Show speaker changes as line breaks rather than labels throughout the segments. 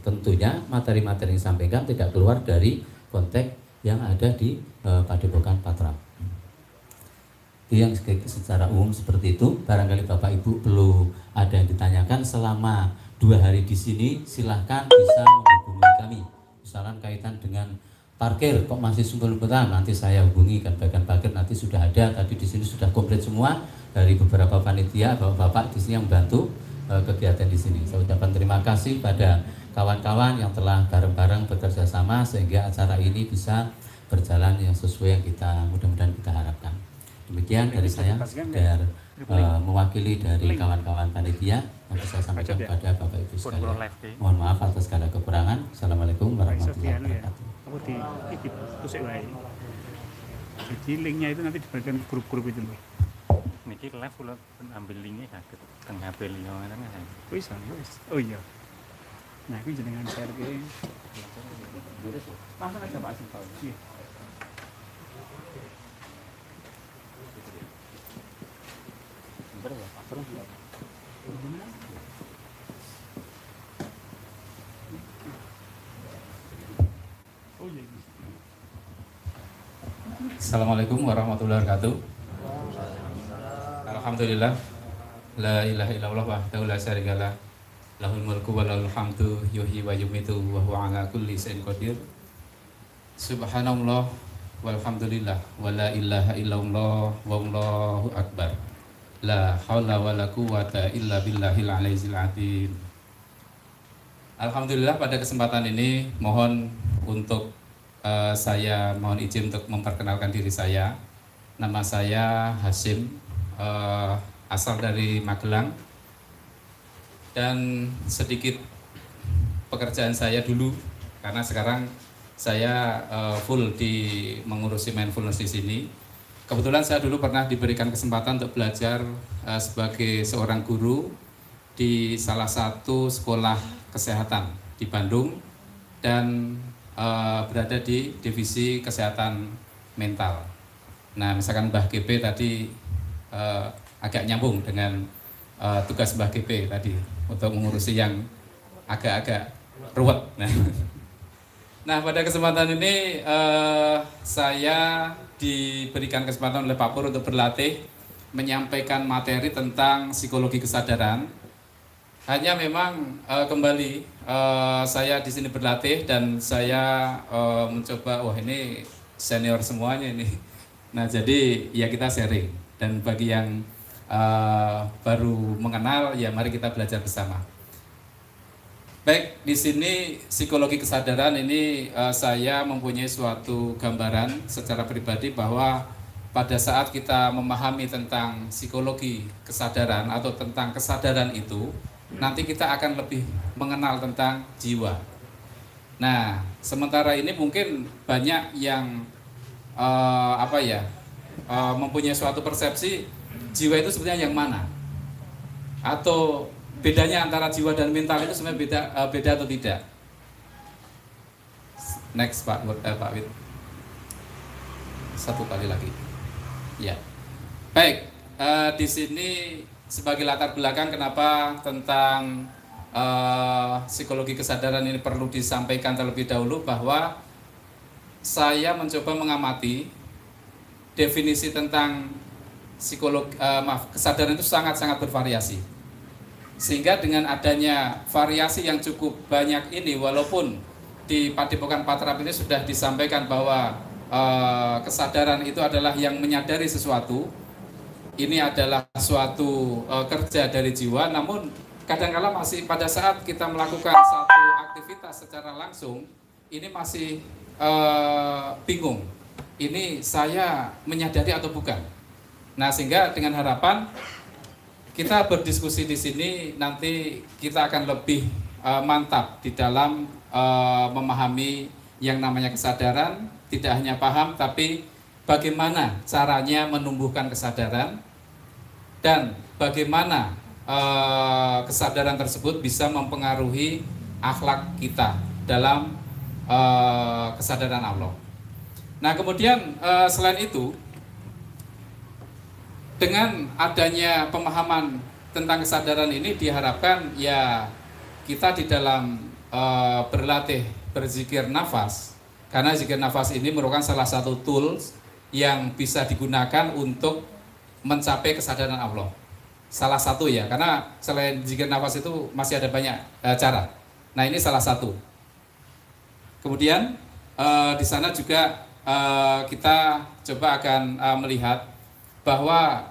tentunya materi-materi yang disampaikan tidak keluar dari konteks yang ada di Padepokan Patra. Itu yang secara umum seperti itu. Barangkali Bapak Ibu perlu ada yang ditanyakan selama 2 hari di sini, silahkan bisa menghubungi kami. Misalkan kaitan dengan parkir kok masih sumpel-sumpelan, nanti saya hubungi kan bagian parkir, nanti sudah ada, tadi di sini sudah komplit semua dari beberapa panitia, bapak-bapak di sini yang membantu kegiatan di sini. Saya ucapkan terima kasih pada kawan-kawan yang telah bareng-bareng bekerja sama sehingga acara ini bisa berjalan yang sesuai yang kita mudah-mudahan kita harapkan. Demikian dari saya, dari mewakili dari kawan-kawan panitia yang bisa sampaikan kepada Bapak Ibu sekalian. Mohon maaf atas segala kekurangan. Assalamualaikum warahmatullahi wabarakatuh.
Jadi linknya itu nanti diberikan ke grup-grup itu loh.
Niki live udah ambil linknya sakit tengah beli yang mana kan?
Bisa. Oh iya. Nah, ini jenengan share ke. Langsung aja Pak Asif. Iya.
Assalamualaikum warahmatullahi wabarakatuh. Alhamdulillah, la ilaha illallah wahdahu la syarikalah, lahul mulku wa lahul hamdu, yuhyi wa yumitu wa huwa ala kulli syai'in qadir. Subhanallah walhamdulillah wa la ilaha illallah wallahu akbar. La haula wa la quwwata illa billahil aliyyil azim. Alhamdulillah, pada kesempatan ini mohon untuk saya mohon izin untuk memperkenalkan diri saya. Nama saya Hasim, asal dari Magelang, dan sedikit pekerjaan saya dulu karena sekarang saya full di mengurusi mindfulness di sini. Kebetulan saya dulu pernah diberikan kesempatan untuk belajar sebagai seorang guru di salah satu sekolah kesehatan di Bandung dan berada di divisi kesehatan mental. Nah, misalkan Mbah GP tadi agak nyambung dengan tugas Mbah GP tadi untuk mengurusi yang agak-agak ruwet. Nah, pada kesempatan ini saya diberikan kesempatan oleh Pak Pur untuk berlatih menyampaikan materi tentang psikologi kesadaran. Hanya memang kembali saya di sini berlatih dan saya mencoba, wah ini senior semuanya ini. Nah, jadi ya kita sharing, dan bagi yang baru mengenal ya mari kita belajar bersama. Baik, di sini psikologi kesadaran ini saya mempunyai suatu gambaran secara pribadi bahwa pada saat kita memahami tentang psikologi kesadaran atau tentang kesadaran itu, nanti kita akan lebih mengenal tentang jiwa. Nah, sementara ini mungkin banyak yang mempunyai suatu persepsi jiwa itu sebenarnya yang mana, atau bedanya antara jiwa dan mental itu sebenarnya beda atau tidak. Next Pak Wid. Satu kali lagi. Ya. Baik, di sini sebagai latar belakang kenapa tentang psikologi kesadaran ini perlu disampaikan terlebih dahulu, bahwa saya mencoba mengamati definisi tentang kesadaran itu sangat-sangat bervariasi. Sehingga dengan adanya variasi yang cukup banyak ini, walaupun di Padepokan Patrap ini sudah disampaikan bahwa kesadaran itu adalah yang menyadari sesuatu, ini adalah suatu kerja dari jiwa, namun kadang-kala masih pada saat kita melakukan satu aktivitas secara langsung, ini masih bingung, ini saya menyadari atau bukan. Nah, sehingga dengan harapan kita berdiskusi di sini, nanti kita akan lebih mantap di dalam memahami yang namanya kesadaran. Tidak hanya paham, tapi bagaimana caranya menumbuhkan kesadaran, dan bagaimana kesadaran tersebut bisa mempengaruhi akhlak kita dalam kesadaran Allah. Nah, kemudian selain itu, dengan adanya pemahaman tentang kesadaran ini diharapkan ya kita di dalam berlatih berzikir nafas, karena zikir nafas ini merupakan salah satu tools yang bisa digunakan untuk mencapai kesadaran Allah. Salah satu ya, karena selain zikir nafas itu masih ada banyak cara. Nah, ini salah satu. Kemudian di sana juga kita coba akan melihat bahwa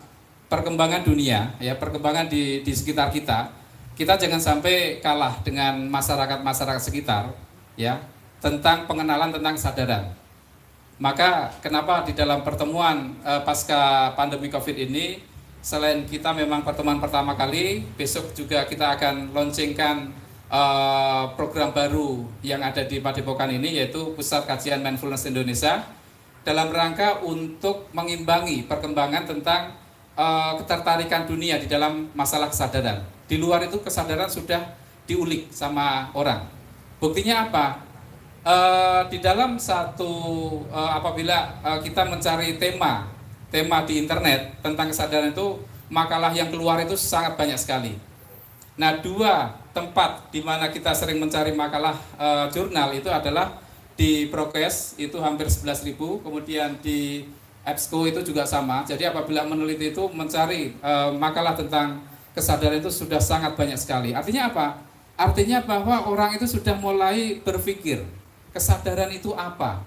perkembangan dunia, ya perkembangan di sekitar kita jangan sampai kalah dengan masyarakat sekitar, ya tentang pengenalan tentang kesadaran. Maka kenapa di dalam pertemuan pasca pandemi COVID ini, selain kita memang pertemuan pertama kali, besok juga kita akan launchingkan program baru yang ada di Padepokan ini, yaitu Pusat Kajian Mindfulness Indonesia, dalam rangka untuk mengimbangi perkembangan tentang ketertarikan dunia di dalam masalah kesadaran. Di luar itu kesadaran sudah diulik sama orang. Buktinya apa? Di dalam satu apabila kita mencari tema di internet tentang kesadaran itu, makalah yang keluar itu sangat banyak sekali. Nah, dua tempat di mana kita sering mencari makalah jurnal itu adalah di Prokes, itu hampir 11.000, kemudian di EBSCO itu juga sama. Jadi apabila meneliti itu mencari makalah tentang kesadaran itu sudah sangat banyak sekali. Artinya apa? Artinya bahwa orang itu sudah mulai berpikir kesadaran itu apa.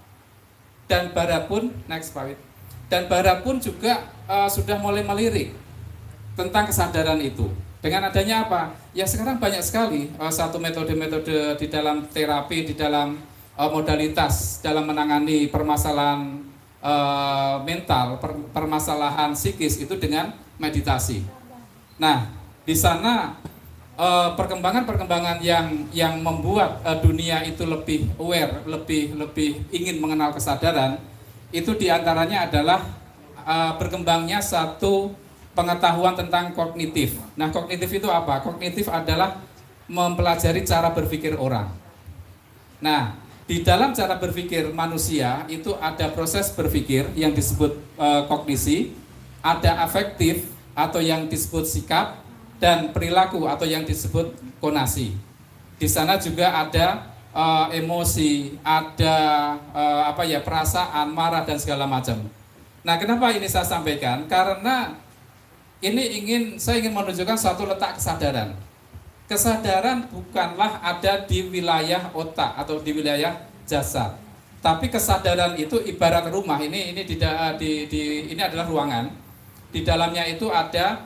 Dan Barat pun, next Pak, dan Barat pun juga sudah mulai melirik tentang kesadaran itu. Dengan adanya apa? Ya sekarang banyak sekali satu metode-metode di dalam terapi, di dalam modalitas dalam menangani permasalahan mental, permasalahan psikis itu dengan meditasi. Nah, di sana perkembangan-perkembangan yang membuat dunia itu lebih aware, lebih ingin mengenal kesadaran, itu diantaranya adalah berkembangnya satu pengetahuan tentang kognitif. Nah, kognitif itu apa? Kognitif adalah mempelajari cara berpikir orang. Nah, di dalam cara berpikir manusia itu ada proses berpikir yang disebut kognisi, ada afektif atau yang disebut sikap, dan perilaku atau yang disebut konasi. Di sana juga ada emosi, ada perasaan, marah dan segala macam. Nah, kenapa ini saya sampaikan? Karena saya ingin menunjukkan suatu letak kesadaran. Kesadaran bukanlah ada di wilayah otak atau di wilayah jasad, tapi kesadaran itu ibarat rumah. Ini adalah ruangan. Di dalamnya itu ada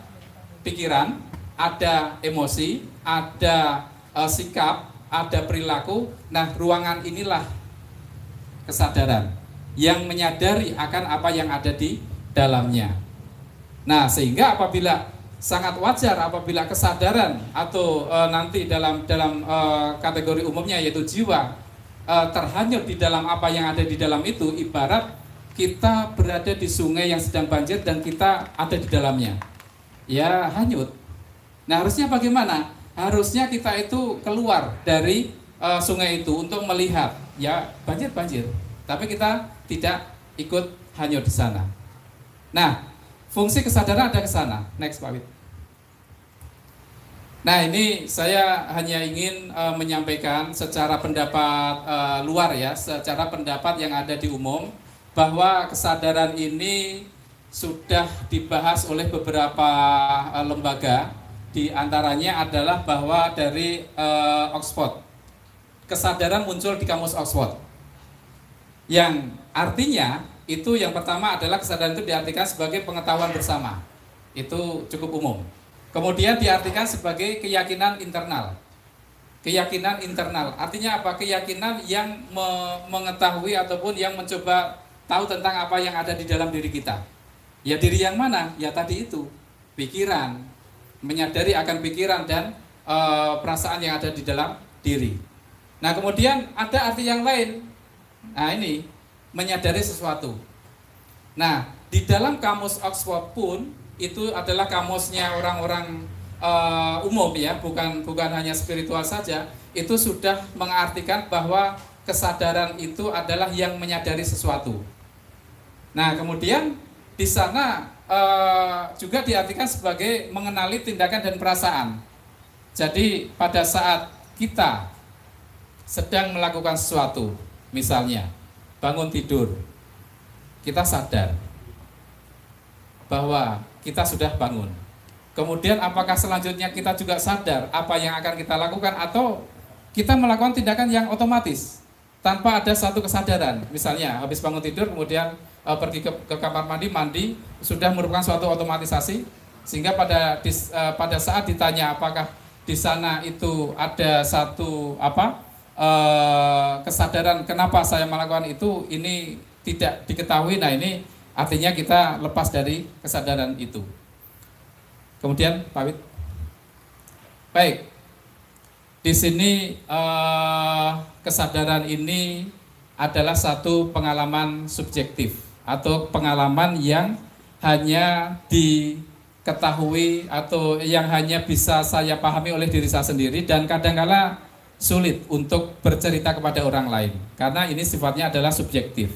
pikiran, ada emosi, ada sikap, ada perilaku. Nah, ruangan inilah kesadaran yang menyadari akan apa yang ada di dalamnya. Nah, sehingga sangat wajar apabila kesadaran atau nanti dalam kategori umumnya yaitu jiwa terhanyut di dalam apa yang ada di dalam itu, ibarat kita berada di sungai yang sedang banjir dan kita ada di dalamnya. Ya, hanyut. Nah, harusnya bagaimana? Harusnya kita itu keluar dari sungai itu untuk melihat, ya banjir, tapi kita tidak ikut hanyut di sana. Nah, fungsi kesadaran ada ke sana. Next, Pak Wid. Nah, ini saya hanya ingin menyampaikan secara pendapat luar ya, secara pendapat yang ada di umum, bahwa kesadaran ini sudah dibahas oleh beberapa lembaga. Di antaranya adalah bahwa dari Oxford. Kesadaran muncul di kamus Oxford. Yang artinya itu yang pertama adalah kesadaran itu diartikan sebagai pengetahuan bersama. Itu cukup umum. Kemudian diartikan sebagai keyakinan internal. Keyakinan internal artinya apa? Keyakinan yang mengetahui ataupun yang mencoba tahu tentang apa yang ada di dalam diri kita. Ya, diri yang mana? Ya tadi itu, pikiran, menyadari akan pikiran dan perasaan yang ada di dalam diri. Nah, kemudian ada arti yang lain. Nah, ini menyadari sesuatu. Nah, di dalam kamus Oxford pun itu adalah kamusnya orang-orang umum ya, bukan hanya spiritual saja. Itu sudah mengartikan bahwa kesadaran itu adalah yang menyadari sesuatu. Nah, kemudian di sana juga diartikan sebagai mengenali tindakan dan perasaan. Jadi pada saat kita sedang melakukan sesuatu, misalnya bangun tidur, kita sadar bahwa kita sudah bangun. Kemudian apakah selanjutnya kita juga sadar apa yang akan kita lakukan, atau kita melakukan tindakan yang otomatis tanpa ada satu kesadaran. Misalnya habis bangun tidur kemudian pergi ke kamar mandi sudah merupakan suatu otomatisasi, sehingga pada saat ditanya apakah di sana itu ada satu kesadaran kenapa saya melakukan itu, ini tidak diketahui. Nah, ini artinya kita lepas dari kesadaran itu. Kemudian Pak Wid. Baik. Di sini kesadaran ini adalah satu pengalaman subjektif atau pengalaman yang hanya diketahui atau yang hanya bisa saya pahami oleh diri saya sendiri, dan kadangkala sulit untuk bercerita kepada orang lain karena ini sifatnya adalah subjektif.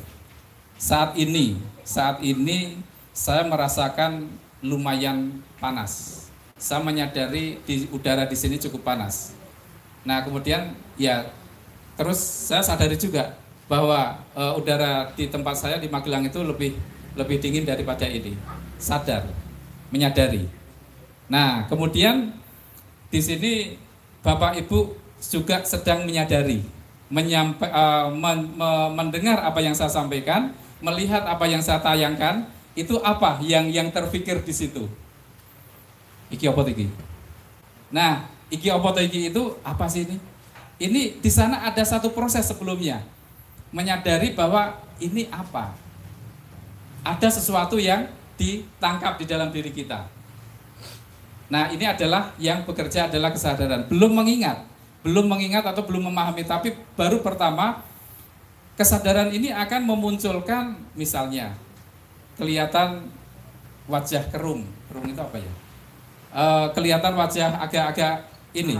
Saat ini saya merasakan lumayan panas. Saya menyadari di udara di sini cukup panas. Nah, kemudian ya terus saya sadari juga bahwa udara di tempat saya di Magelang itu lebih dingin daripada ini. Sadar, menyadari. Nah, kemudian di sini Bapak Ibu juga sedang menyadari, mendengar apa yang saya sampaikan, melihat apa yang saya tayangkan, itu apa yang terpikir di situ. Iki apa iki? Nah, iki apa iki itu apa sih ini? Ini di sana ada satu proses sebelumnya, menyadari bahwa ini apa? Ada sesuatu yang ditangkap di dalam diri kita. Nah, ini adalah yang bekerja adalah kesadaran. Belum mengingat atau belum memahami, tapi baru pertama kesadaran ini akan memunculkan, misalnya kelihatan wajah kerung itu apa ya? Kelihatan wajah agak-agak ini,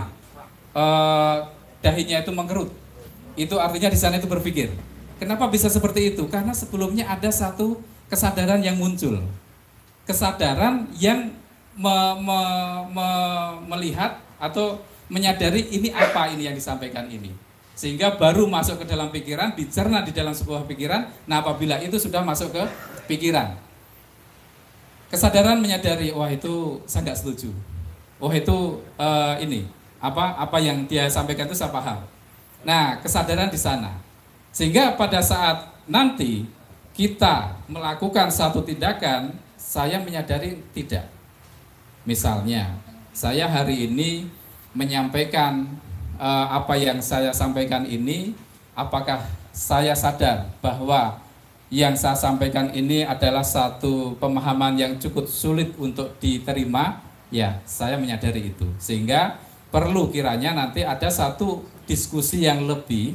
dahinya itu mengkerut. Itu artinya di sana itu berpikir. Kenapa bisa seperti itu? Karena sebelumnya ada satu kesadaran yang muncul, kesadaran yang melihat atau menyadari ini apa ini yang disampaikan ini, sehingga baru masuk ke dalam pikiran, dicerna di dalam sebuah pikiran. Nah, apabila itu sudah masuk ke pikiran, kesadaran menyadari, wah itu saya nggak setuju, wah itu ini apa yang dia sampaikan itu saya paham. Nah, kesadaran di sana, sehingga pada saat nanti kita melakukan satu tindakan, saya menyadari tidak. Misalnya, saya hari ini menyampaikan apa yang saya sampaikan ini, apakah saya sadar bahwa yang saya sampaikan ini adalah satu pemahaman yang cukup sulit untuk diterima? Ya, saya menyadari itu. Sehingga perlu kiranya nanti ada satu diskusi yang lebih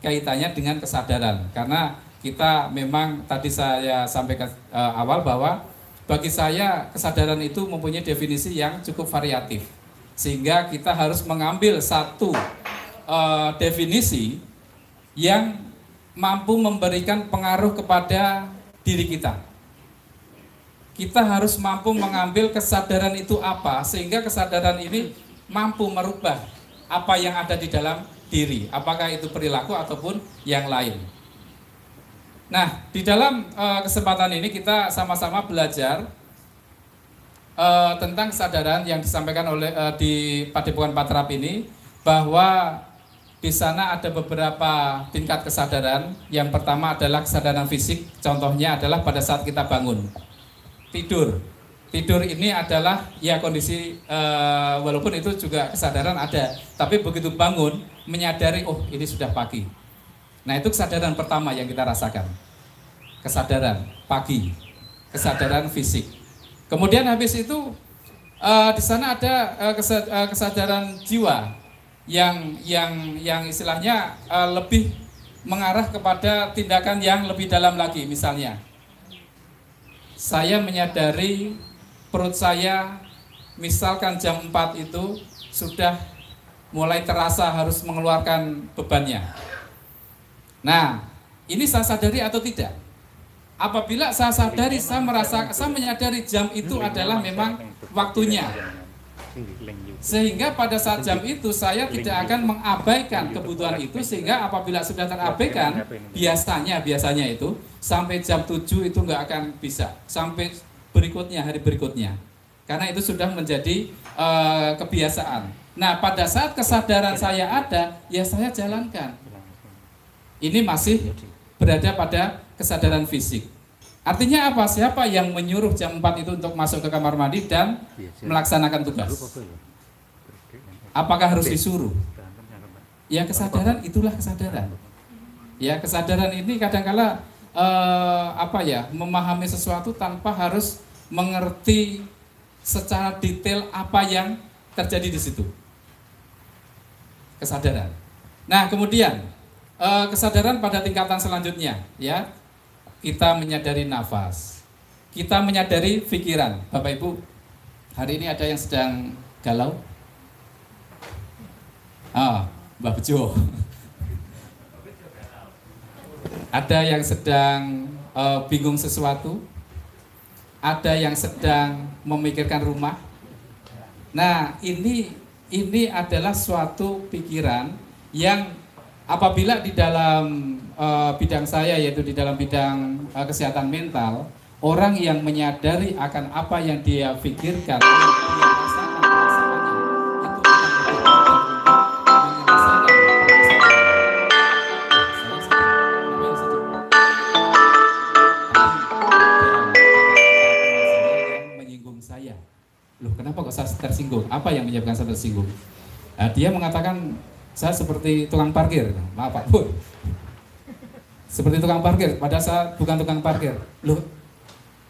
kaitannya dengan kesadaran. Karena kita memang tadi saya sampaikan awal bahwa bagi saya kesadaran itu mempunyai definisi yang cukup variatif. Sehingga kita harus mengambil satu definisi yang mampu memberikan pengaruh kepada diri kita. Kita harus mampu mengambil kesadaran itu apa, sehingga kesadaran ini mampu merubah apa yang ada di dalam diri, apakah itu perilaku ataupun yang lain. Nah, di dalam kesempatan ini kita sama-sama belajar tentang kesadaran yang disampaikan oleh di Padepokan Patrap ini, bahwa di sana ada beberapa tingkat kesadaran. Yang pertama adalah kesadaran fisik, contohnya adalah pada saat kita bangun, tidur. Tidur ini adalah ya kondisi walaupun itu juga kesadaran ada, tapi begitu bangun menyadari, oh ini sudah pagi. Nah, itu kesadaran pertama yang kita rasakan, kesadaran pagi, kesadaran fisik. Kemudian habis itu di sana ada kesadaran jiwa yang istilahnya lebih mengarah kepada tindakan yang lebih dalam lagi. Misalnya, saya menyadari perut saya, misalkan jam 4 itu sudah mulai terasa harus mengeluarkan bebannya. Nah, ini saya sadari atau tidak? Apabila saya sadari, saya menyadari jam itu adalah memang waktunya.
link YouTube.
Sehingga pada saat jam itu saya tidak akan mengabaikan kebutuhan itu, sehingga apabila sudah terabaikan, biasanya itu sampai jam 7 itu nggak akan bisa, sampai berikutnya, hari berikutnya, karena itu sudah menjadi kebiasaan. Nah, pada saat kesadaran saya ada, ya saya jalankan. Ini masih berada pada kesadaran fisik. Artinya apa? Siapa yang menyuruh jam 4 itu untuk masuk ke kamar mandi dan melaksanakan tugas? Apakah harus disuruh? Ya, kesadaran itulah kesadaran. Ya, kesadaran ini kadangkala memahami sesuatu tanpa harus mengerti secara detail apa yang terjadi di situ. Kesadaran. Nah, kemudian kesadaran pada tingkatan selanjutnya, ya. Kita menyadari nafas, kita menyadari pikiran. Bapak Ibu, hari ini ada yang sedang galau? Mbak Bejo. Ada yang sedang bingung sesuatu? Ada yang sedang memikirkan rumah? Nah, ini adalah suatu pikiran yang apabila di dalam bidang saya, yaitu di dalam bidang kesehatan mental, orang yang menyadari akan apa yang dia pikirkan, yang dia rasakan perasaannya, itu akan lebih menyinggung saya. Loh, kenapa kok saya tersinggung? Apa yang menyebabkan saya tersinggung? Nah, dia mengatakan saya seperti tukang parkir. Maaf Pak Pur. Seperti tukang parkir, padahal saya bukan tukang parkir. Loh,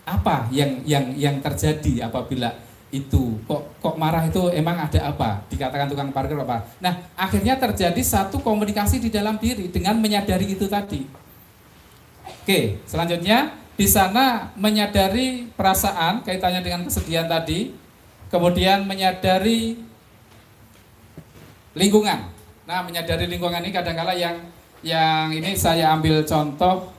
apa yang terjadi apabila itu kok marah itu, emang ada apa? Dikatakan tukang parkir apa? Nah, akhirnya terjadi satu komunikasi di dalam diri dengan menyadari itu tadi. Oke, selanjutnya di sana menyadari perasaan kaitannya dengan kesedihan tadi, kemudian menyadari lingkungan. Nah, menyadari lingkungan ini kadang-kala yang ini saya ambil contoh,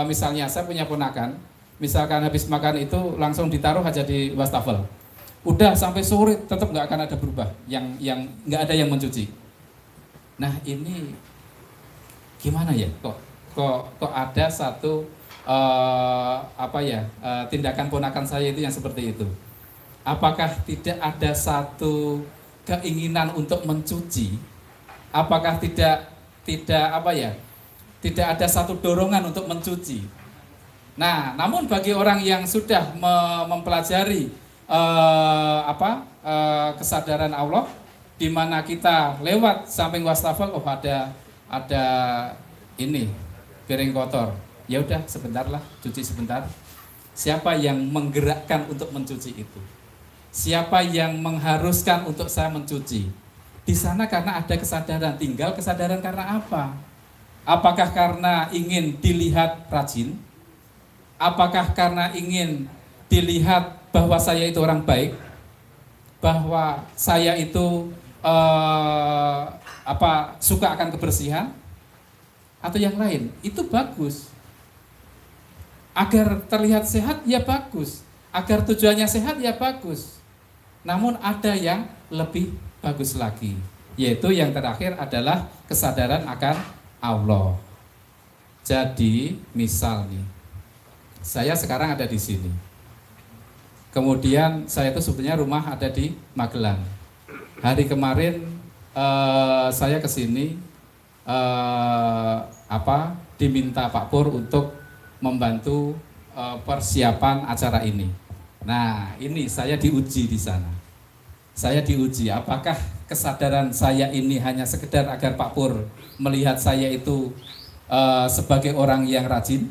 misalnya saya punya ponakan, misalkan habis makan itu langsung ditaruh aja di wastafel, udah sampai sore tetap nggak akan ada berubah, yang nggak ada yang mencuci. Nah, ini gimana ya? Kok ada satu tindakan ponakan saya itu yang seperti itu? Apakah tidak ada satu keinginan untuk mencuci? Apakah tidak ada satu dorongan untuk mencuci? Nah, namun bagi orang yang sudah mempelajari kesadaran Allah, di mana kita lewat samping wastafel, ada ini piring kotor, ya udah sebentar lah, cuci sebentar. Siapa yang menggerakkan untuk mencuci itu? Siapa yang mengharuskan untuk saya mencuci? Di sana karena ada kesadaran. Tinggal kesadaran karena apa? Apakah karena ingin dilihat rajin? Apakah karena ingin dilihat bahwa saya itu orang baik? Bahwa saya itu suka akan kebersihan? Atau yang lain? Itu bagus. Agar terlihat sehat, ya bagus. Agar tujuannya sehat, ya bagus. Namun ada yang lebih bagus lagi, yaitu yang terakhir adalah kesadaran akan Allah. Jadi misal nih, saya sekarang ada di sini, kemudian saya itu sebenarnya rumah ada di Magelang. Hari kemarin saya ke sini diminta Pak Pur untuk membantu persiapan acara ini. Nah, ini saya diuji di sana. Saya diuji apakah kesadaran saya ini hanya sekedar agar Pak Pur melihat saya itu sebagai orang yang rajin,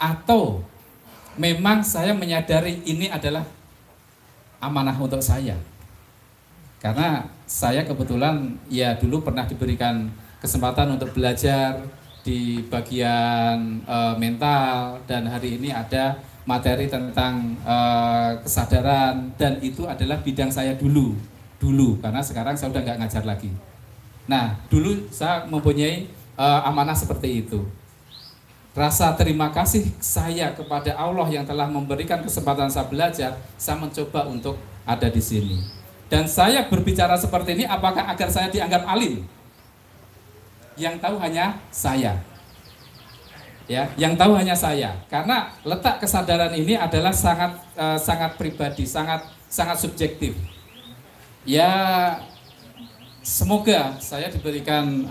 atau memang saya menyadari ini adalah amanah untuk saya. Karena saya kebetulan ya dulu pernah diberikan kesempatan untuk belajar di bagian mental, dan hari ini ada materi tentang kesadaran, dan itu adalah bidang saya dulu karena sekarang saya udah nggak ngajar lagi. Nah, dulu saya mempunyai amanah seperti itu. Rasa terima kasih saya kepada Allah yang telah memberikan kesempatan saya belajar, saya mencoba untuk ada di sini. Dan saya berbicara seperti ini apakah agar saya dianggap alim? Yang tahu hanya saya. Ya, yang tahu hanya saya. Karena letak kesadaran ini adalah sangat pribadi, sangat subjektif. Ya, semoga saya diberikan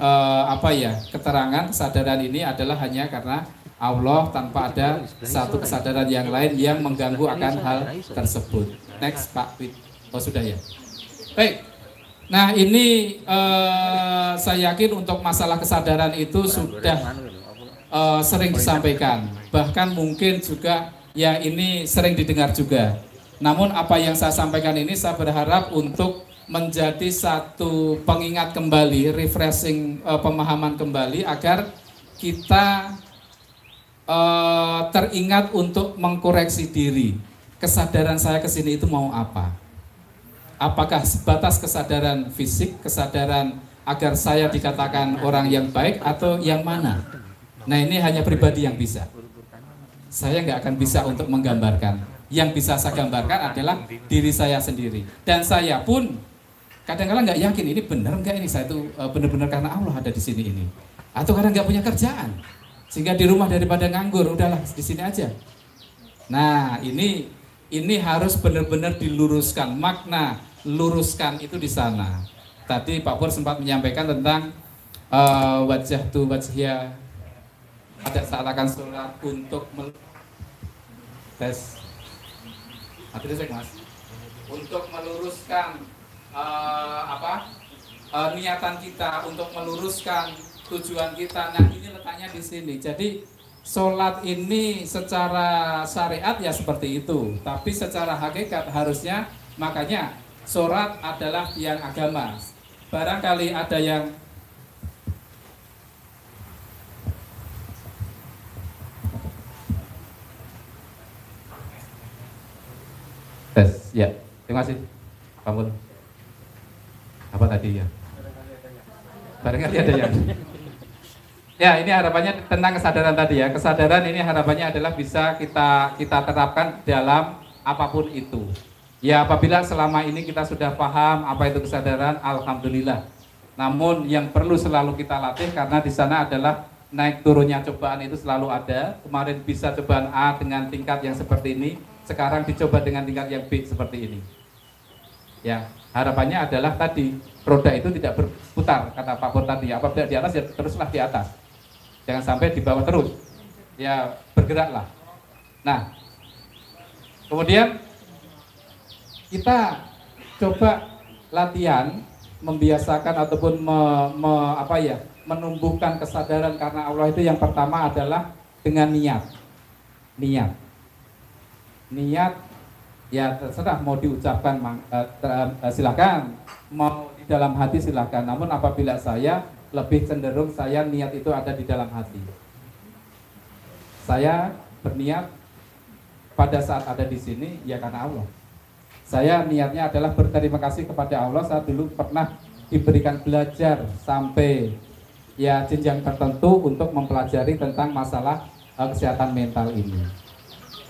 keterangan kesadaran ini adalah hanya karena Allah, tanpa ada satu kesadaran yang lain yang mengganggu akan hal tersebut. Next, Pak Wid. Oh, sudah ya. Baik. Nah, ini saya yakin untuk masalah kesadaran itu sudah sering disampaikan. Bahkan mungkin juga ya ini sering didengar juga. Namun apa yang saya sampaikan ini saya berharap untuk menjadi satu pengingat kembali, refreshing pemahaman kembali agar kita teringat untuk mengkoreksi diri. Kesadaran saya ke sini itu mau apa? Apakah sebatas kesadaran fisik, kesadaran agar saya dikatakan orang yang baik atau yang mana? Nah, ini hanya pribadi yang bisa. Saya nggak akan bisa untuk menggambarkan. Yang bisa saya gambarkan adalah diri saya sendiri. Dan saya pun kadang-kadang nggak yakin ini benar nggak ini saya itu benar-benar karena Allah ada di sini ini. Atau karena nggak punya kerjaan. Sehingga di rumah daripada nganggur, udahlah di sini aja. Nah, ini harus benar-benar diluruskan, makna luruskan itu di sana. Tadi Pak Pur sempat menyampaikan tentang wajah tu wajhia, ada saat akan sholat untuk tes. Mas, untuk meluruskan niatan kita, untuk meluruskan tujuan kita. Nah, ini letaknya di sini. Jadi sholat ini secara syariat ya seperti itu, tapi secara hakikat harusnya, makanya sholat adalah yang agama. Barangkali ada yang tes, ya, terima kasih Pak Mun. Apa tadi ya? Barangkali ada yang ya, ini harapannya tentang kesadaran tadi ya. Kesadaran ini harapannya adalah bisa kita terapkan dalam apapun itu. Ya, apabila selama ini kita sudah paham apa itu kesadaran, alhamdulillah. Namun yang perlu selalu kita latih karena di sana adalah naik turunnya cobaan itu selalu ada. Kemarin bisa cobaan A dengan tingkat yang seperti ini, sekarang dicoba dengan tingkat yang B seperti ini. Ya, harapannya adalah tadi roda itu tidak berputar kata Pak Pur tadi. Apabila di atas ya teruslah di atas. Jangan sampai di bawah terus. Ya, bergeraklah. Nah, kemudian kita coba latihan membiasakan ataupun menumbuhkan kesadaran karena Allah itu yang pertama adalah dengan niat. Niat ya terserah mau diucapkan silakan, mau di dalam hati silakan. Namun apabila saya lebih cenderung saya niat itu ada di dalam hati. Saya berniat pada saat ada di sini ya karena Allah. Saya niatnya adalah berterima kasih kepada Allah. Saya dulu pernah diberikan belajar sampai ya jenjang tertentu untuk mempelajari tentang masalah kesehatan mental ini.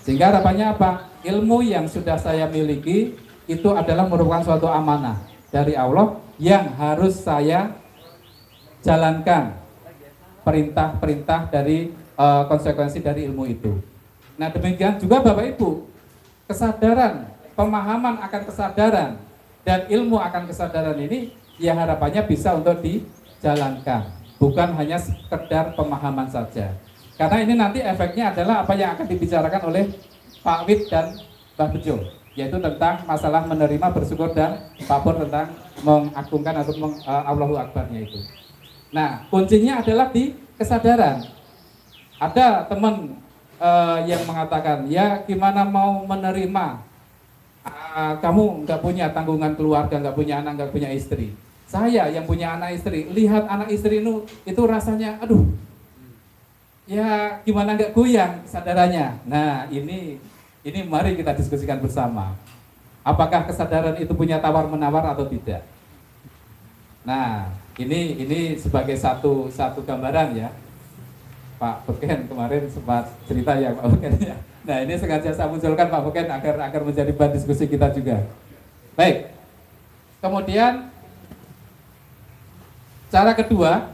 Sehingga harapannya apa? Ilmu yang sudah saya miliki itu adalah merupakan suatu amanah dari Allah yang harus saya jalankan perintah-perintah dari konsekuensi dari ilmu itu. Nah, demikian juga Bapak Ibu, kesadaran, pemahaman akan kesadaran dan ilmu akan kesadaran ini ya harapannya bisa untuk dijalankan, bukan hanya sekedar pemahaman saja. Karena ini nanti efeknya adalah apa yang akan dibicarakan oleh Pak Wid dan Mbak Bejo, yaitu tentang masalah menerima, bersyukur, dan Pak Pur tentang mengagungkan atau Allahu Akbarnya itu. Nah, kuncinya adalah di kesadaran. Ada teman yang mengatakan, ya gimana mau menerima, kamu nggak punya tanggungan keluarga, nggak punya anak, nggak punya istri. Saya yang punya anak istri, lihat anak istri itu rasanya, aduh, ya gimana nggak goyang kesadarannya. Nah, ini mari kita diskusikan bersama. Apakah kesadaran itu punya tawar-menawar atau tidak? Nah, ini sebagai satu gambaran ya. Pak Beken kemarin sempat cerita ya Pak Beken ya. Nah, ini sengaja saya munculkan Pak Beken agar menjadi bahan diskusi kita juga. Baik. Kemudian cara kedua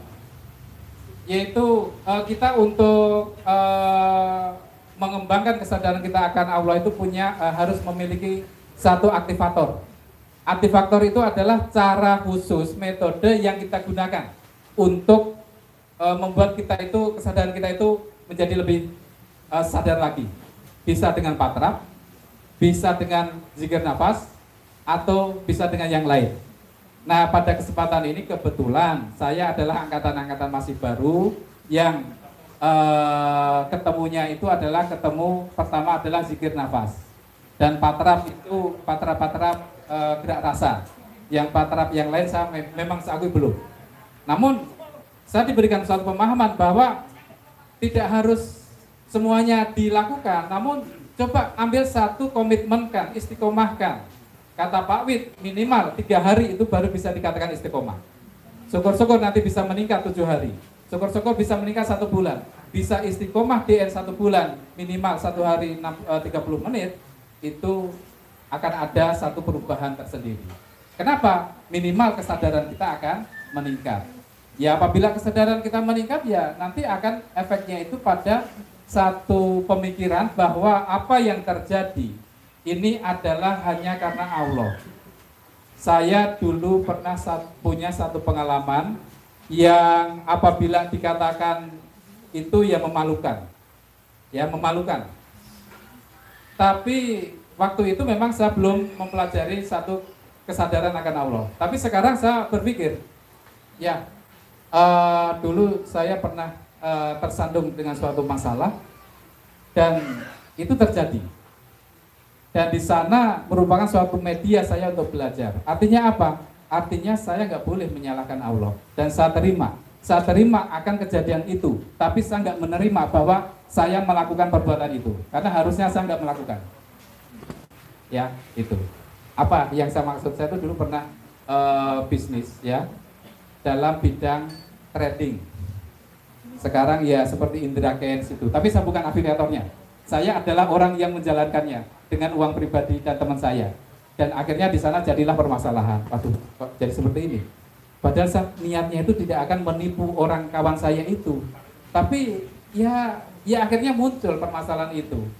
yaitu kita untuk mengembangkan kesadaran kita akan Allah itu harus memiliki satu aktivator. Aktivator itu adalah cara khusus, metode yang kita gunakan untuk membuat kesadaran kita itu menjadi lebih sadar lagi. Bisa dengan patrap, bisa dengan zikir nafas, atau bisa dengan yang lain. Nah, pada kesempatan ini kebetulan saya adalah angkatan-angkatan masih baru yang ketemunya itu adalah pertama adalah zikir nafas. Dan patrap itu patrap gerak rasa. Yang patrap yang lain saya memang seakui belum. Namun saya diberikan suatu pemahaman bahwa tidak harus semuanya dilakukan, namun coba ambil satu, komitmenkan, istiqomahkan. Kata Pak Wid, minimal 3 hari itu baru bisa dikatakan istiqomah. Syukur-syukur nanti bisa meningkat 7 hari. Syukur-syukur bisa meningkat 1 bulan. Bisa istiqomah DN 1 bulan, minimal 1 hari 30 menit, itu akan ada satu perubahan tersendiri. Kenapa? Minimal kesadaran kita akan meningkat. Ya, apabila kesadaran kita meningkat, ya nanti akan efeknya itu pada satu pemikiran bahwa apa yang terjadi ini adalah hanya karena Allah. Saya dulu pernah punya satu pengalaman yang apabila dikatakan itu ya memalukan. Ya, memalukan. Tapi waktu itu memang saya belum mempelajari satu kesadaran akan Allah. Tapi sekarang saya berpikir, ya dulu saya pernah tersandung dengan suatu masalah dan itu terjadi. Dan di sana merupakan suatu media saya untuk belajar. Artinya apa? Artinya saya nggak boleh menyalahkan Allah. Dan saya terima akan kejadian itu. Tapi saya nggak menerima bahwa saya melakukan perbuatan itu. Karena harusnya saya nggak melakukan. Ya, itu. Apa yang saya maksud? Saya itu dulu pernah bisnis, ya, dalam bidang trading. Sekarang ya seperti Indra Kents itu. Tapi saya bukan afiliatornya. Saya adalah orang yang menjalankannya dengan uang pribadi dan teman saya. Dan akhirnya di sana jadilah permasalahan. Waduh, kok jadi seperti ini? Padahal niatnya itu tidak akan menipu orang kawan saya itu. Tapi ya akhirnya muncul permasalahan itu.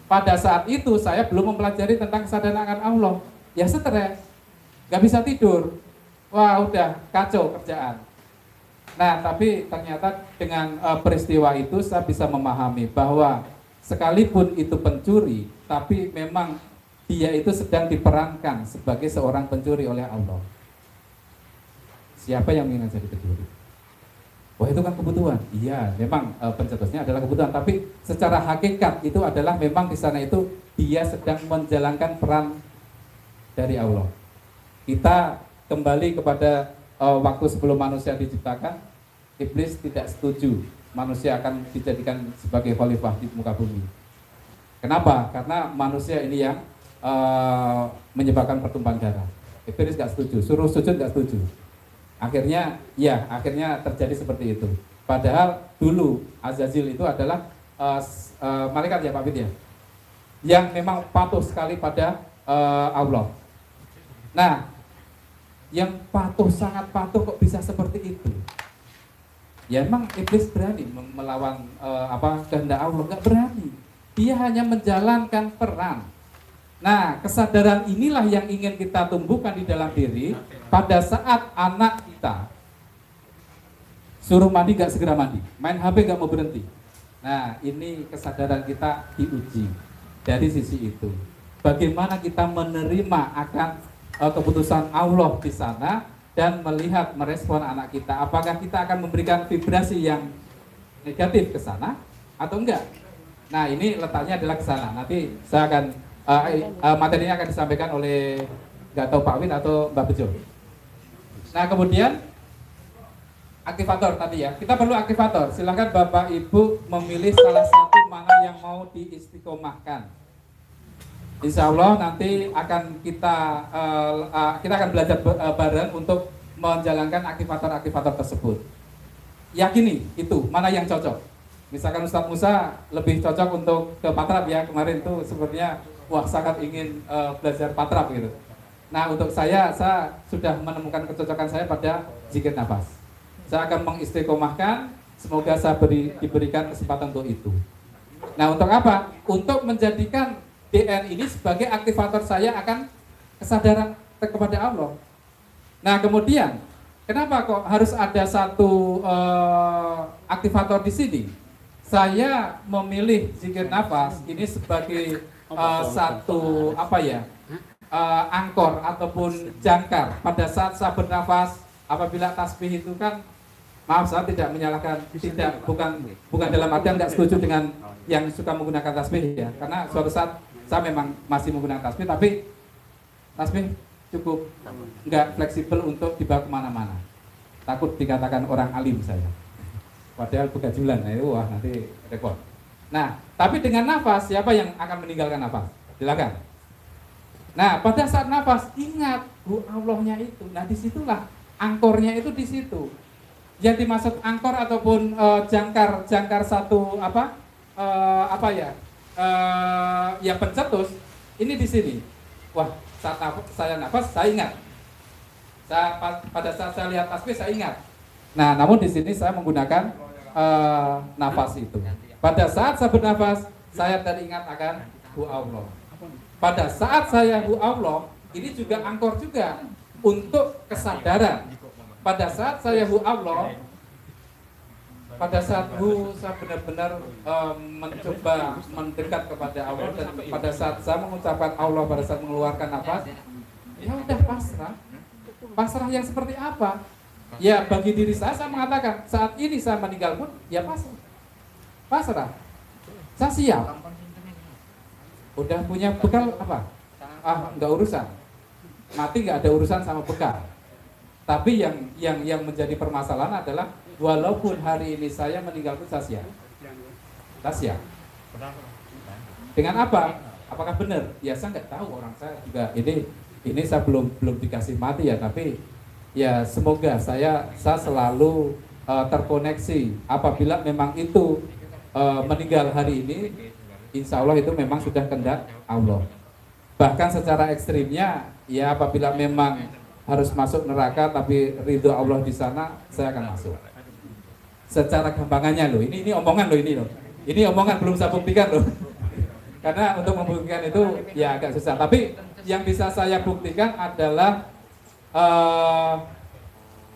Pada saat itu saya belum mempelajari tentang kesadaran akan Allah. Ya stres, gak bisa tidur. Wah, udah kacau kerjaan. Nah, tapi ternyata dengan peristiwa itu saya bisa memahami bahwa sekalipun itu pencuri, tapi memang dia itu sedang diperankan sebagai seorang pencuri oleh Allah. Siapa yang ingin jadi pencuri? Wah, itu kan kebutuhan. Iya, memang pencetusnya adalah kebutuhan, tapi secara hakikat itu adalah memang di sana itu dia sedang menjalankan peran dari Allah. Kita kembali kepada waktu sebelum manusia diciptakan, iblis tidak setuju manusia akan dijadikan sebagai khalifah di muka bumi. Kenapa? Karena manusia ini yang menyebabkan pertumpahan darah. Iblis nggak setuju, suruh sujud nggak setuju. Akhirnya terjadi seperti itu. Padahal dulu Azazil itu adalah malaikat ya Pak Fit ya, yang memang patuh sekali pada Allah. Nah, yang sangat patuh kok bisa seperti itu? Ya memang iblis berani melawan kehendak Allah, nggak berani. Dia hanya menjalankan peran. Nah, kesadaran inilah yang ingin kita tumbuhkan di dalam diri pada saat anak kita suruh mandi nggak segera mandi, main HP nggak mau berhenti. Nah, ini kesadaran kita diuji dari sisi itu. Bagaimana kita menerima akan keputusan Allah di sana dan melihat merespon anak kita. Apakah kita akan memberikan vibrasi yang negatif ke sana atau enggak? Nah, ini letaknya adalah ke sana. Nanti saya akan materinya akan disampaikan oleh nggak tahu Pak Win atau Mbak Bejo. Nah, kemudian aktivator tadi ya. Kita perlu aktivator. Silakan Bapak Ibu memilih salah satu mana yang mau diistiqomahkan. Insya Allah nanti akan kita akan belajar bareng untuk menjalankan aktivator-aktivator tersebut. Yakini itu mana yang cocok. Misalkan Ustadz Musa lebih cocok untuk ke patrap ya, kemarin tuh sebenarnya wah sangat ingin belajar patrap gitu. Nah, untuk saya sudah menemukan kecocokan saya pada zikir nafas. Saya akan mengistiqomahkan, semoga saya diberikan kesempatan untuk itu. Nah, untuk apa? Untuk menjadikan DN ini sebagai aktivator saya akan kesadaran kepada Allah. Nah, kemudian kenapa kok harus ada satu aktivator di sini? Saya memilih zikir nafas ini sebagai satu angkor ataupun jangkar pada saat saya bernafas. Apabila tasbih itu kan, maaf saya tidak menyalahkan, bukan dalam artian tidak setuju dengan yang suka menggunakan tasbih ya, karena suatu saat saya memang masih menggunakan tasbih, tapi tasbih cukup nggak fleksibel untuk dibawa kemana-mana, takut dikatakan orang alim saya, padahal begajulan, wah nanti repot. Nah, tapi dengan nafas, siapa yang akan meninggalkan nafas? Silakan. Nah, pada saat nafas ingat Allahnya itu. Nah, disitulah angkornya itu di situ. Yang dimaksud angkor ataupun jangkar satu yang pencetus ini di sini. Wah, saat saya nafas saya ingat. Pada saat saya lihat tasbih saya ingat. Nah, namun di sini saya menggunakan nafas itu. Pada saat saya bernafas saya teringat akan Allah. Pada saat saya Allah, ini juga angkor juga untuk kesadaran. Pada saat saya Allah, pada saat saya benar-benar mencoba mendekat kepada Allah, dan pada saat saya mengucapkan Allah, pada saat mengeluarkan nafas, ya udah pasrah. Pasrah yang seperti apa? Ya bagi diri saya mengatakan saat ini saya meninggal pun ya pasrah. Pasrah. Saya siap. Udah punya bekal apa? Nggak urusan. Mati nggak ada urusan sama bekal. Tapi yang menjadi permasalahan adalah walaupun hari ini saya meninggal pun saya siap. Saya siap. Dengan apa? Apakah benar? Ya saya nggak tahu, orang saya juga ini saya belum dikasih mati ya, tapi ya semoga saya selalu terkoneksi. Apabila memang itu meninggal hari ini, insya Allah itu memang sudah kehendak Allah. Bahkan secara ekstrimnya, ya apabila memang harus masuk neraka tapi ridho Allah di sana, saya akan masuk. Secara gampangannya loh, ini omongan loh ini loh. Ini omongan belum saya buktikan loh. Karena untuk membuktikan itu ya agak susah. Tapi yang bisa saya buktikan adalah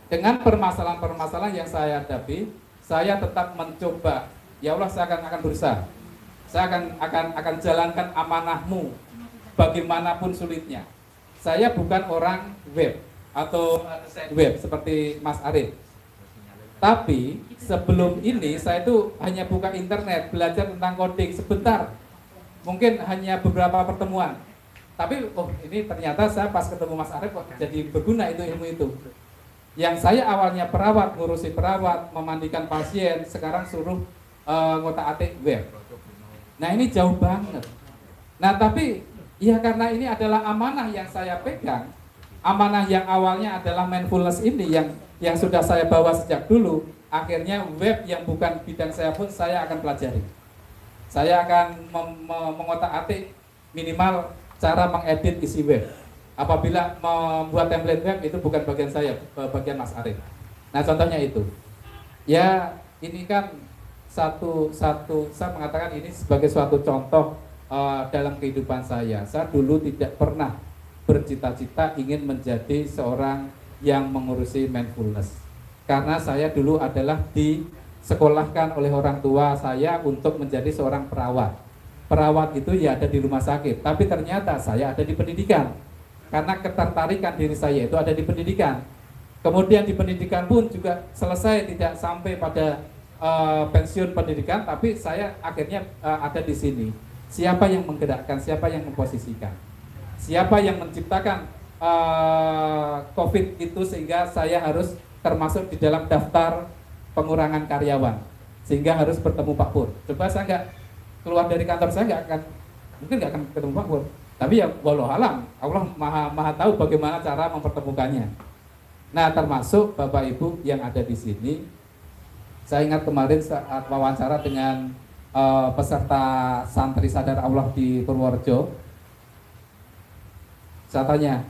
dengan permasalahan-permasalahan yang saya hadapi, saya tetap mencoba. Ya Allah, saya akan berusaha. Saya akan jalankan amanahmu bagaimanapun sulitnya. Saya bukan orang web atau web seperti Mas Arif. Tapi sebelum ini saya itu hanya buka internet, belajar tentang coding sebentar. Mungkin hanya beberapa pertemuan. Tapi ini ternyata saya pas ketemu Mas Arif kok jadi berguna itu ilmu itu. Yang saya awalnya perawat, ngurusi perawat, memandikan pasien, sekarang suruh ngotak-atik web. Nah, ini jauh banget. Nah, tapi ya karena ini adalah amanah yang saya pegang, amanah yang awalnya adalah mindfulness ini yang sudah saya bawa sejak dulu, akhirnya web yang bukan bidang saya pun saya akan pelajari. Saya akan mengotak-atik minimal cara mengedit isi web. Apabila membuat template web itu bukan bagian saya, bagian Mas Arif. Nah, contohnya itu. Ya, ini kan satu saya mengatakan ini sebagai suatu contoh dalam kehidupan saya. Saya dulu tidak pernah bercita-cita ingin menjadi seorang yang mengurusi mindfulness. Karena saya dulu adalah disekolahkan oleh orang tua saya untuk menjadi seorang perawat. Perawat itu ya ada di rumah sakit, tapi ternyata saya ada di pendidikan. Karena ketertarikan diri saya itu ada di pendidikan. Kemudian di pendidikan pun juga selesai, tidak sampai pada pensiun pendidikan, tapi saya akhirnya ada di sini. Siapa yang menggerakkan, siapa yang memposisikan, siapa yang menciptakan COVID itu sehingga saya harus termasuk di dalam daftar pengurangan karyawan, sehingga harus bertemu Pak Pur. Coba saya nggak keluar dari kantor, saya mungkin nggak akan ketemu Pak Pur. Tapi ya wallahualam, Allah maha tahu bagaimana cara mempertemukannya. Nah, termasuk Bapak Ibu yang ada di sini. Saya ingat kemarin saat wawancara dengan peserta santri sadar Allah di Purworejo. Saya tanya,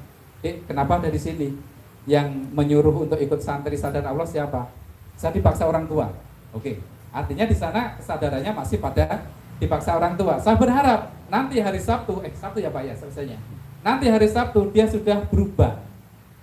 Kenapa dari sini? Yang menyuruh untuk ikut santri sadar Allah siapa? Saya dipaksa orang tua. Oke. Artinya di sana kesadarannya masih pada dipaksa orang tua. Saya berharap nanti hari Sabtu, Sabtu ya Pak ya selesainya. Nanti hari Sabtu dia sudah berubah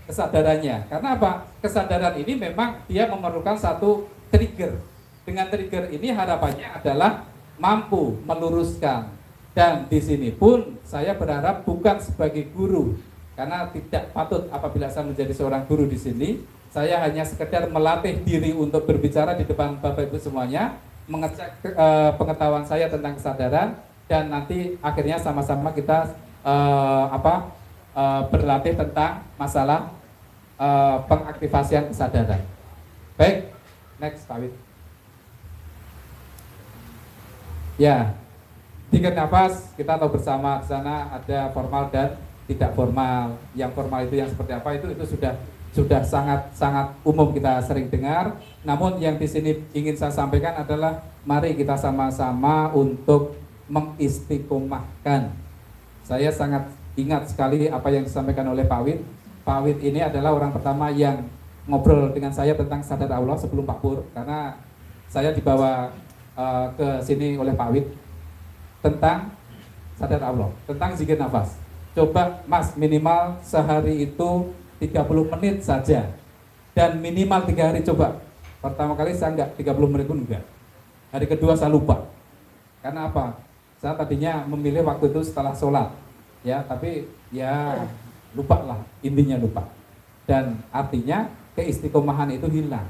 kesadarannya. Karena apa? Kesadaran ini memang dia memerlukan satu trigger. Dengan trigger ini harapannya adalah mampu meluruskan. Dan di sini pun saya berharap bukan sebagai guru, karena tidak patut apabila saya menjadi seorang guru di sini. Saya hanya sekedar melatih diri untuk berbicara di depan Bapak Ibu semuanya, mengecek pengetahuan saya tentang kesadaran, dan nanti akhirnya sama-sama kita berlatih tentang masalah pengaktifasian kesadaran. Baik, next Pak Wid. Ya, 3 nafas kita tahu bersama, di sana ada formal dan tidak formal. Yang formal itu yang seperti apa itu sudah sangat umum, kita sering dengar. Namun yang di sini ingin saya sampaikan adalah mari kita sama-sama untuk mengistiqomahkan. Saya sangat ingat sekali apa yang disampaikan oleh Pak Wid. Pak Wid ini adalah orang pertama yang ngobrol dengan saya tentang sadar Allah sebelum Pak Pur, karena saya dibawa ke sini oleh Pak Wid tentang sadar Allah, tentang zikir nafas. Coba Mas, minimal sehari itu 30 menit saja, dan minimal 3 hari coba. Pertama kali saya enggak, 30 menit pun enggak. Hari kedua saya lupa. Karena apa? Saya tadinya memilih waktu itu setelah sholat, ya, tapi ya lupa lah, intinya lupa. Dan artinya keistiqomahan itu hilang.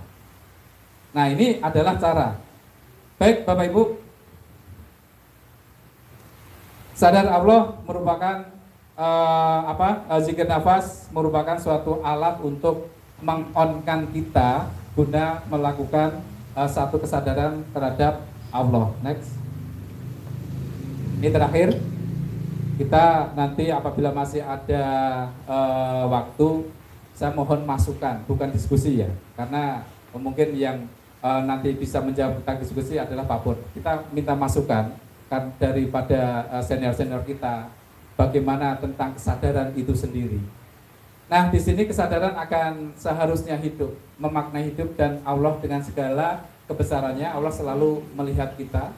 Nah, ini adalah cara. Baik Bapak Ibu, sadar Allah merupakan zikir nafas merupakan suatu alat untuk meng-on-kan kita guna melakukan satu kesadaran terhadap Allah. Next. Ini terakhir. Kita nanti apabila masih ada waktu, saya mohon masukan, bukan diskusi ya, karena mungkin yang nanti bisa menjawab tentang diskusi adalah Pak Pur. Kita minta masukan kan daripada senior-senior kita, bagaimana tentang kesadaran itu sendiri. Nah, di sini kesadaran akan seharusnya hidup, memaknai hidup, dan Allah dengan segala kebesarannya, Allah selalu melihat kita.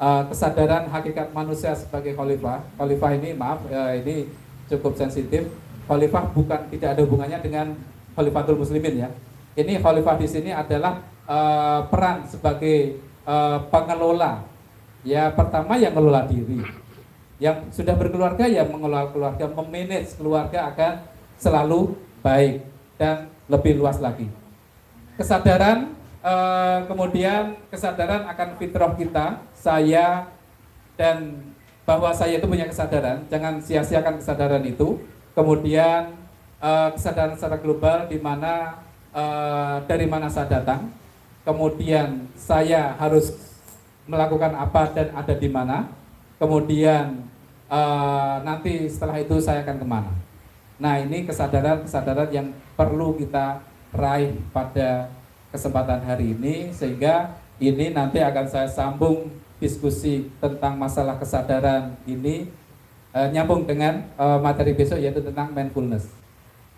Kesadaran hakikat manusia sebagai khalifah. Khalifah ini, maaf, ini cukup sensitif. Khalifah bukan, tidak ada hubungannya dengan Khalifatul Muslimin ya. Ini khalifah di sini adalah peran sebagai pengelola. Ya, pertama yang mengelola diri. Yang sudah berkeluarga ya mengelola keluarga, memanage keluarga akan selalu baik dan lebih luas lagi. Kesadaran, kemudian kesadaran akan fitrah kita, saya, dan bahwa saya itu punya kesadaran, jangan sia-siakan kesadaran itu. Kemudian kesadaran secara global, di mana dari mana saya datang, kemudian saya harus melakukan apa dan ada di mana, kemudian nanti setelah itu saya akan kemana. Nah, ini kesadaran yang perlu kita raih pada kesempatan hari ini, sehingga ini nanti akan saya sambung diskusi tentang masalah kesadaran ini nyambung dengan materi besok, yaitu tentang mindfulness.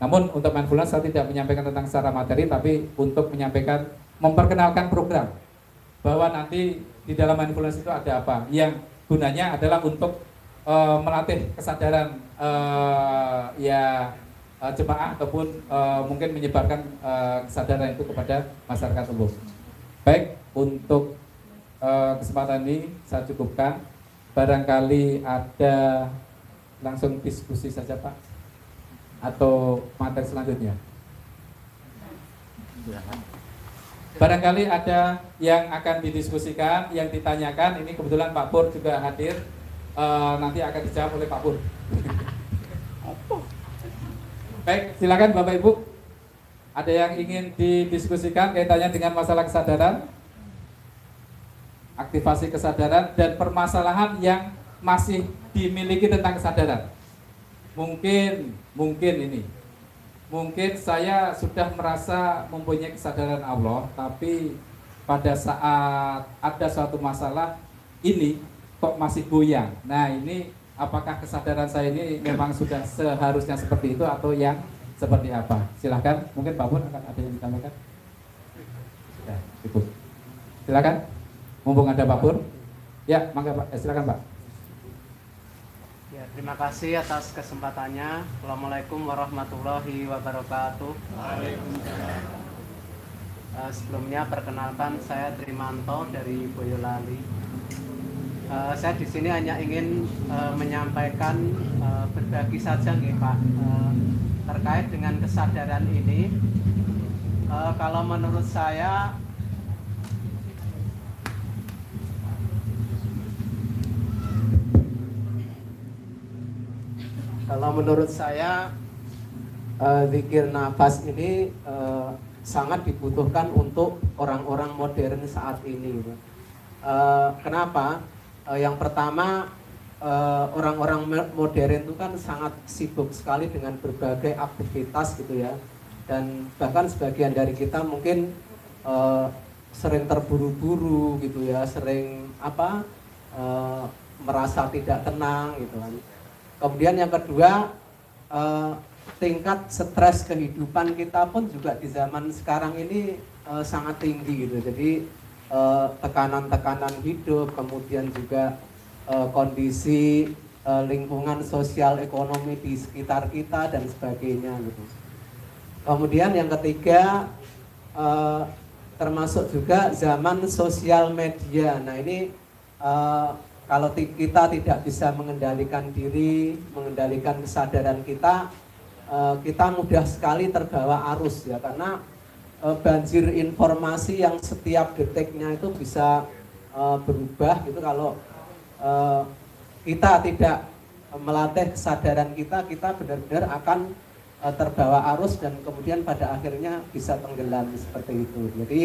Namun untuk mindfulness saya tidak menyampaikan tentang secara materi, tapi untuk menyampaikan, memperkenalkan program bahwa nanti di dalam mindfulness itu ada apa, yang gunanya adalah untuk melatih kesadaran jemaah ataupun mungkin menyebarkan kesadaran itu kepada masyarakat umum. Baik, untuk kesempatan ini saya cukupkan. Barangkali ada langsung diskusi saja Pak, atau materi selanjutnya. Barangkali ada yang akan didiskusikan, yang ditanyakan. Ini kebetulan Pak Pur juga hadir, nanti akan dijawab oleh Pak Pur. Baik, silakan Bapak Ibu. Ada yang ingin didiskusikan kaitannya dengan masalah kesadaran, aktivasi kesadaran, dan permasalahan yang masih dimiliki tentang kesadaran. Mungkin saya sudah merasa mempunyai kesadaran Allah, tapi pada saat ada suatu masalah ini kok masih goyang. Nah, ini apakah kesadaran saya ini memang sudah seharusnya seperti itu atau yang seperti apa? Silahkan, mungkin Pak Pur akan ada yang disampaikan. Ya, cukup. Silakan, mumpung ada Pak Pur. Ya, mangga Pak, silakan Pak.
Ya, terima kasih atas kesempatannya. Assalamualaikum warahmatullahi wabarakatuh. Sebelumnya perkenalkan, saya Trimanto dari Boyolali. Saya di sini hanya ingin menyampaikan berbagi saja nggih Pak terkait dengan kesadaran ini. Kalau menurut saya zikir nafas ini sangat dibutuhkan untuk orang-orang modern saat ini. Kenapa? Yang pertama, orang-orang modern itu kan sangat sibuk sekali dengan berbagai aktivitas gitu ya, dan bahkan sebagian dari kita mungkin sering terburu-buru gitu ya, sering merasa tidak tenang gitu kan. Kemudian yang kedua, tingkat stres kehidupan kita pun juga di zaman sekarang ini sangat tinggi gitu. Jadi tekanan-tekanan hidup, kemudian juga kondisi lingkungan sosial ekonomi di sekitar kita dan sebagainya gitu. Kemudian yang ketiga, termasuk juga zaman sosial media. Nah ini kalau kita tidak bisa mengendalikan diri, mengendalikan kesadaran kita, kita mudah sekali terbawa arus ya, karena banjir informasi yang setiap detiknya itu bisa berubah gitu. Kalau kita tidak melatih kesadaran kita, kita benar-benar akan terbawa arus dan kemudian pada akhirnya bisa tenggelam seperti itu. Jadi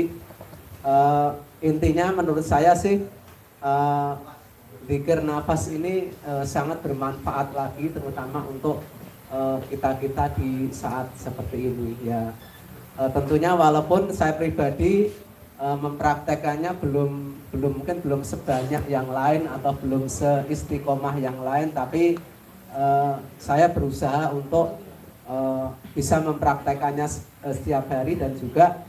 intinya menurut saya sih zikir nafas ini sangat bermanfaat lagi, terutama untuk kita-kita di saat seperti ini ya. Tentunya walaupun saya pribadi mempraktekannya mungkin belum sebanyak yang lain atau belum seistiqomah yang lain, tapi saya berusaha untuk bisa mempraktekannya setiap hari dan juga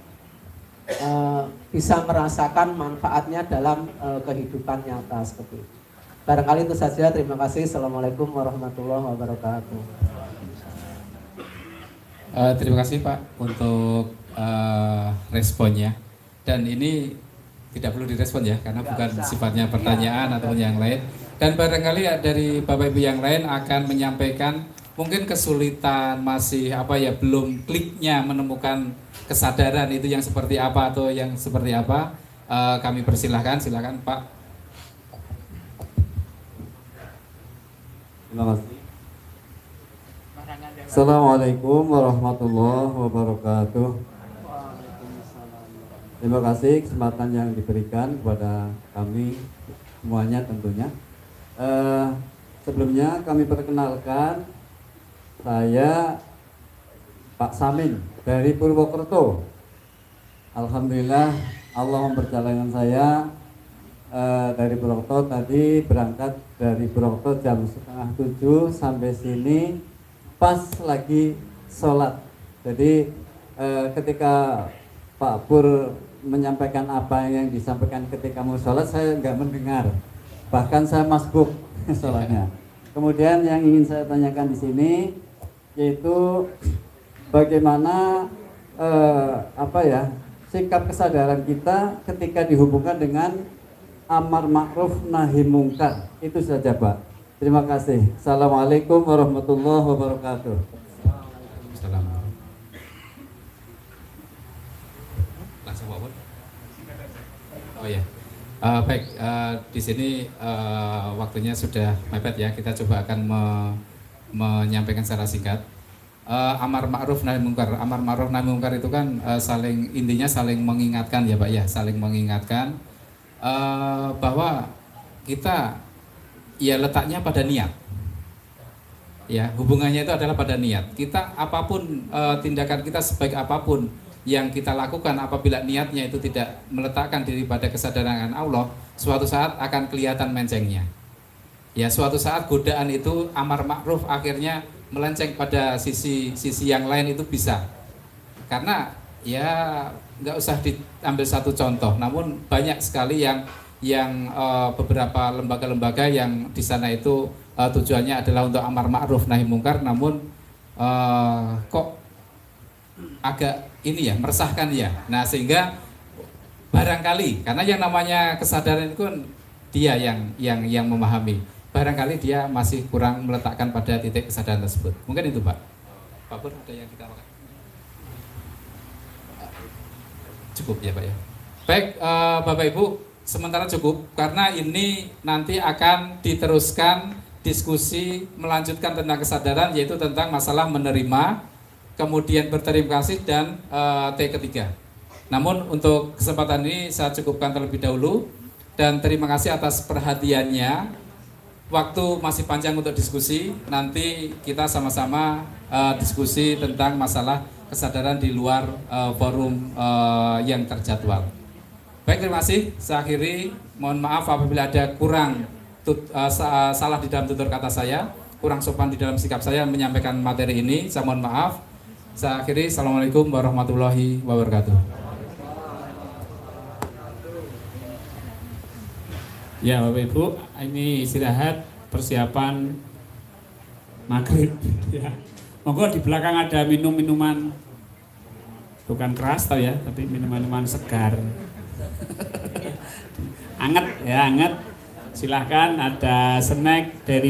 bisa merasakan manfaatnya dalam kehidupan nyata seperti itu. Barangkali itu saja, terima kasih. Assalamualaikum warahmatullahi wabarakatuh.
Terima kasih Pak untuk responnya, dan ini tidak perlu direspon ya karena bukan sifatnya pertanyaan ataupun yang lain, dan barangkali dari Bapak Ibu yang lain akan menyampaikan mungkin kesulitan masih belum kliknya menemukan kesadaran itu yang seperti apa atau yang seperti apa. Kami persilahkan, silakan Pak.
Terima kasih. Assalamualaikum warahmatullahi wabarakatuh. Terima kasih kesempatan yang diberikan kepada kami semuanya tentunya. Sebelumnya kami perkenalkan, saya Pak Samin dari Purwokerto. Alhamdulillah Allah memperjalankan saya dari Purwokerto. Tadi berangkat dari Purwokerto jam 6:30 sampai sini pas lagi sholat. Jadi ketika Pak Pur menyampaikan apa yang disampaikan ketika mau sholat, saya nggak mendengar, bahkan saya masbuk sholatnya. Kemudian yang ingin saya tanyakan di sini yaitu bagaimana sikap kesadaran kita ketika dihubungkan dengan amar ma'ruf nahi mungkar. Itu saja Pak. Terima kasih. Assalamualaikum warahmatullahi wabarakatuh.
Assalamualaikum. Langsung Pak Pur. Oh ya. Baik, di sini waktunya sudah mepet ya. Kita coba akan menyampaikan secara singkat. Amar ma'ruf nahi mungkar. Amar ma'ruf nahi mungkar itu kan intinya saling mengingatkan ya Pak ya, saling mengingatkan bahwa kita ya letaknya pada niat. Ya, hubungannya itu adalah pada niat. Kita apapun tindakan kita sebaik apapun yang kita lakukan, apabila niatnya itu tidak meletakkan diri pada kesadaran Allah, suatu saat akan kelihatan mencengnya. ya suatu saat godaan itu amar ma'ruf akhirnya melenceng pada sisi yang lain itu bisa. Karena ya nggak usah diambil satu contoh, namun banyak sekali yang beberapa lembaga-lembaga yang di sana itu tujuannya adalah untuk amar ma'ruf nahi mungkar, namun kok agak ini ya meresahkan ya. Nah sehingga barangkali karena yang namanya kesadaran itu kan dia yang memahami, barangkali dia masih kurang meletakkan pada titik kesadaran tersebut. Mungkin itu Pak. Pak Pur ada yang ditambahkan? Cukup ya Pak ya. Baik Bapak Ibu, sementara cukup karena ini nanti akan diteruskan diskusi melanjutkan tentang kesadaran, yaitu tentang masalah menerima, kemudian berterima kasih dan T ketiga. Namun untuk kesempatan ini saya cukupkan terlebih dahulu dan terima kasih atas perhatiannya. Waktu masih panjang untuk diskusi, nanti kita sama-sama diskusi tentang masalah kesadaran di luar forum yang terjadwal. Baik, terima kasih. Saya akhiri. Mohon maaf apabila ada kurang salah di dalam tutur kata saya, kurang sopan di dalam sikap saya menyampaikan materi ini. Saya mohon maaf. Saya akhiri. Assalamualaikum warahmatullahi wabarakatuh.
Ya Bapak Ibu, ini istirahat persiapan maghrib. Ya. Monggo di belakang ada minum-minuman, bukan keras tau ya, tapi minuman-minuman segar. Anget ya, anget. Silahkan ada snack dari